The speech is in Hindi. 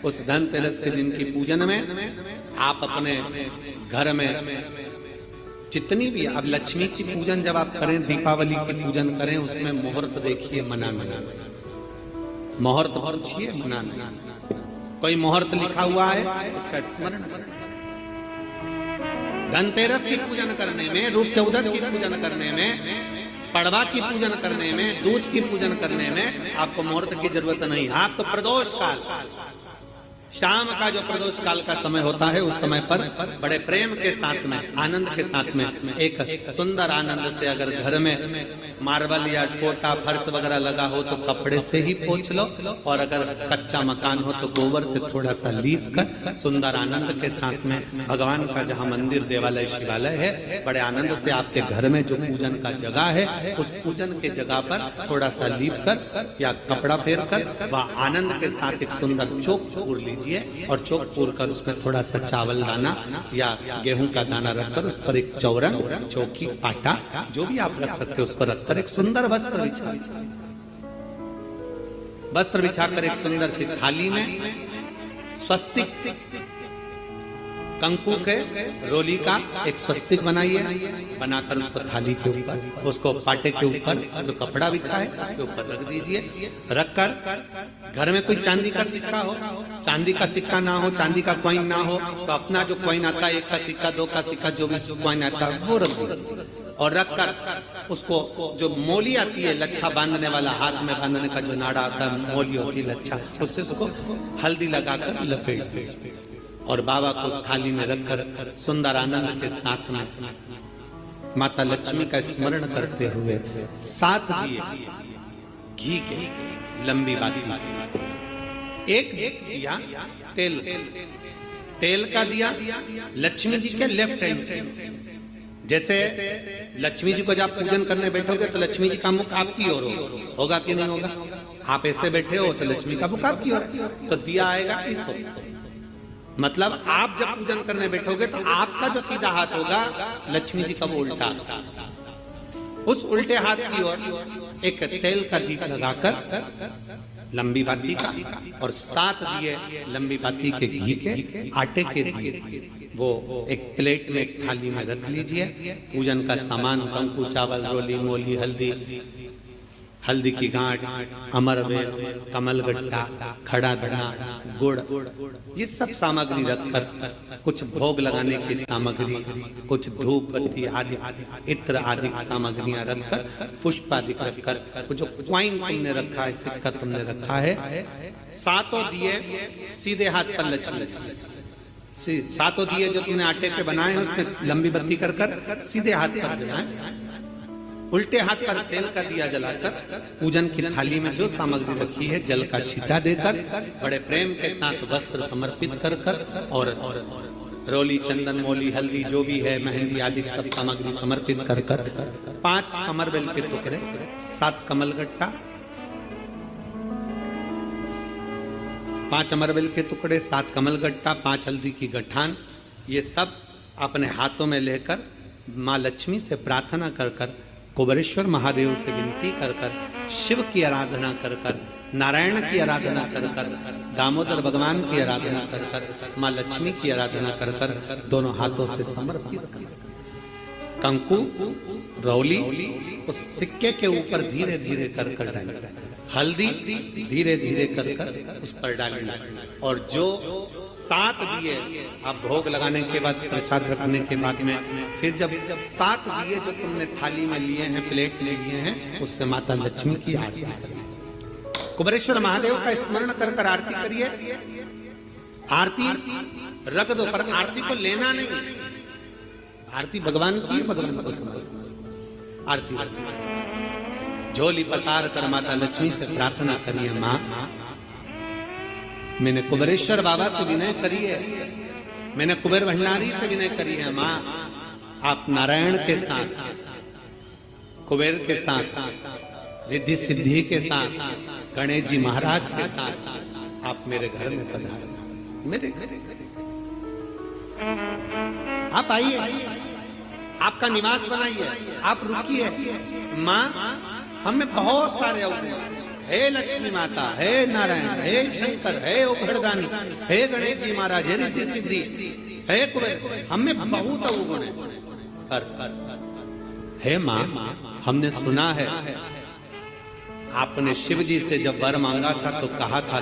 उस धनतेरस के दिन की पूजन में आप अपने घर में जितनी भी अब लक्ष्मी की पूजन जब आप करें, दीपावली की पूजन करें, उसमें मुहूर्त देखिए, मनाना मुहूर्त पूछिए, मनाना। कोई मुहूर्त लिखा हुआ है उसका स्मरण करें। धनतेरस की पूजन करने में, रूप चौदस की पूजन करने में, पड़वा की पूजन करने में, दूज की पूजन करने में आपको मुहूर्त की जरूरत नहीं। आप तो प्रदोष काल, शाम का जो प्रदोष काल का समय होता है, उस समय पर बड़े प्रेम के साथ में, आनंद के साथ में, एक सुंदर आनंद से अगर घर में मार्बल या कोटा फर्श वगैरह लगा हो तो कपड़े से ही पोंछ लो, और अगर कच्चा मकान हो तो गोबर से थोड़ा सा लीप कर सुंदर आनंद के साथ में भगवान का जहाँ मंदिर, देवालय, शिवालय है, बड़े आनंद से आपके घर में जो पूजन का जगह है, उस पूजन के जगह पर थोड़ा सा लीप कर या कपड़ा फेर कर वह आनंद के साथ एक सुंदर चौक पूर लीजिए, और चौक पूर कर उसमें थोड़ा सा चावल दाना या गेहूं का दाना रखकर उस पर एक चौरंग, चौकी, पाटा जो भी आप रख सकते हो उसको रखकर एक सुंदर वस्त्र बिछाकर एक सुंदर सी थाली में स्वस्तिक कंकु के रोली का एक स्वस्तिक बनाइए, बनाकर उसको थाली के ऊपर, उसको पाटे के ऊपर जो कपड़ा बिछा है उसके ऊपर रख दीजिए। रखकर घर में कोई चांदी का सिक्का हो, चांदी का सिक्का ना हो, चांदी का कॉइन ना हो, तो अपना जो कॉइन आता है, 1 का सिक्का, 2 का सिक्का, जो भी कॉइन आता है वो रख दीजिए। और रखकर उसको जो मोली आती है, लच्छा बांधने वाला, हाथ में बांधने का जो नाड़ा आता है, मोली होती है लच्छा, उससे उसको हल्दी लगाकर लपेट दीजिए और बाबा को उस थाली में रखकर सुंदर आनंद के साथ में माता लक्ष्मी का स्मरण करते हुए 7 दिए घी के, लंबी बाती के, एक दिया तेल का दिया लक्ष्मी जी के लेफ्ट हैंड। जैसे लक्ष्मी जी को जब पूजन करने बैठोगे तो लक्ष्मी जी का मुख आपकी ओर होगा कि नहीं होगा? आप ऐसे बैठे हो तो लक्ष्मी का मुख आपकी ओर, तो दिया आएगा इस ओर। मतलब आप जब पूजन करने बैठोगे तो आपका जो सीधा हाथ होगा लक्ष्मी जी का वो उल्टा, उस उल्टे हाथ की ओर एक तेल का दीप लगाकर लंबी बाती का और 7 दिए लंबी बाती के घी के, आटे के दिए वो एक प्लेट में, एक थाली में रख लीजिए। पूजन का सामान, कंकु, चावल, रोली, मोली, हल्दी की गांठ, अमरवेल, कमलगट्टा, खड़ा धना, गुड़, ये सब सामग्री रखकर कुछ भोग लगाने की सामग्री, कुछ धूप बत्ती आदि, इत्र आदि सामग्रियां रखकर, पुष्प आदि रखकर, जो क्वाइन तुमने रखा है, सिक्का तुमने रखा है, 7 दिए सीधे हाथ पर लक्ष्मी, 7 दिए जो तुमने आटे के बनाए हैं उसमें लंबी बत्ती कर सीधे हाथ पर जलाएं। उल्टे हाथ पर तेल का दिया जलाकर पूजन की थाली में जो सामग्री रखी है जल का छींटा देकर बड़े प्रेम के साथ वस्त्र समर्पित कर और रोली, चंदन, मोली, हल्दी जो भी है, मेहंदी आदि सब सामग्री समर्पित कर 5 अमरवेल के टुकड़े, 7 कमलगट्टा, 5 अमरवेल के टुकड़े, 7 कमलगट्टा, 5 हल्दी की गठान, ये सब अपने हाथों में लेकर माँ लक्ष्मी से प्रार्थना कर कुबेरेश्वर महादेव से विनती कर शिव की आराधना कर नारायण की आराधना कर दामोदर भगवान की आराधना कर माँ लक्ष्मी की आराधना कर दोनों हाथों से समर्पित कंकु, रौली उस सिक्के के ऊपर धीरे धीरे कर डाल, हल्दी धीरे धीरे कर उस पर डालना, और जो 7 दिए आप भोग लगाने के बाद, प्रसाद रखने के बाद में, फिर जब 7 दिए जो तुमने थाली में लिए हैं, प्लेट में लिए हैं, उससे माता लक्ष्मी की आरती करिए। कुबेरेश्वर महादेव का स्मरण कर आरती करिए। आरती रख दो, पर आरती को लेना नहीं, आरती भगवान की, भगवान को समझ आरती झोली पसार कर माता लक्ष्मी से प्रार्थना करिए, माँ मैंने कुबेरेश्वर बाबा से विनय करी है, मैंने कुबेर भंडारी से विनय करी है, माँ आप नारायण के साथ, कुबेर के साथ, रिद्धि सिद्धि के साथ, गणेश जी महाराज के साथ आप मेरे घर में पधारो, मेरे घर आप आइए, आपका निवास बनाइए, आप रुकिए। माँ हमें बहुत सारे अवगुण हे लक्ष्मी माता, हे नारायण, हे शंकर, हे उघड़दानी, हे गणेश जी महाराज, हे रिद्धि सिद्धि, हे कुबेर, हमें बहुत अवगुण है। हे माँ, हमने सुना है आपने शिव जी से जब वर मांगा था तो कहा था